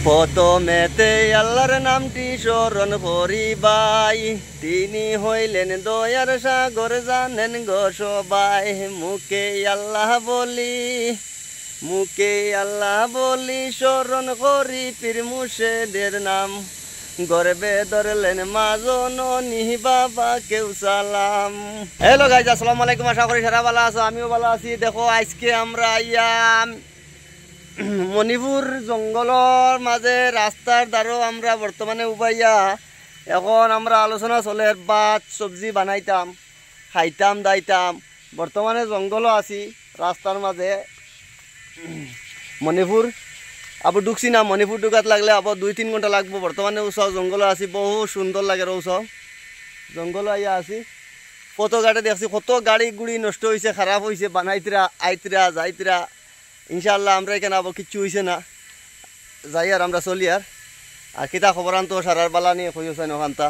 প্রথমেতে আল্লাহর নামটি স্মরণ করিবাই, তিনি হইলেন দয়ার সাগর জানেন গো সবাই। মুখে আল্লাহ বলি স্মরণ করি পীর মুর্শিদের নাম। গর্বে ধরলেন মা জননী বাবা কেউ সালাম। হ্যালো গাইজ, আসসালামু আলাইকুম। আশা করি সারা ভালো আছো, আমিও ভালো আছি। দেখো আজকে আমরা মণিপুর জঙ্গলের মাঝে রাস্তার দ্বারও আমরা বর্তমানে উবাইয়া এখন আমরা আলোচনা চলে ভাত সবজি বানাইতাম, খাইতাম দাইতাম। বর্তমানে জঙ্গলও আছি রাস্তার মাঝে। মণিপুর আবার ঢুকছি না, মণিপুর ঢুকাত লাগলে আবার 2-3 ঘন্টা লাগবো। বর্তমানে উৎসব জঙ্গলও আছি, বহু সুন্দর লাগে উৎসব জঙ্গল আইয়া আছি। কত গাড়ি দেখছি, কত গাড়ি গুড়ি নষ্ট হয়েছে, খারাপ হয়েছে, বানাইতরা আইতরা যাইতরা। ইনশাল্লাহ আমরা এখানে আবার কিচ্ছু হয়েছে না, যাই আর আমরা চলি আর কিতা খবর আনতো সারার বালা নিয়ে কইছেন ওখানটা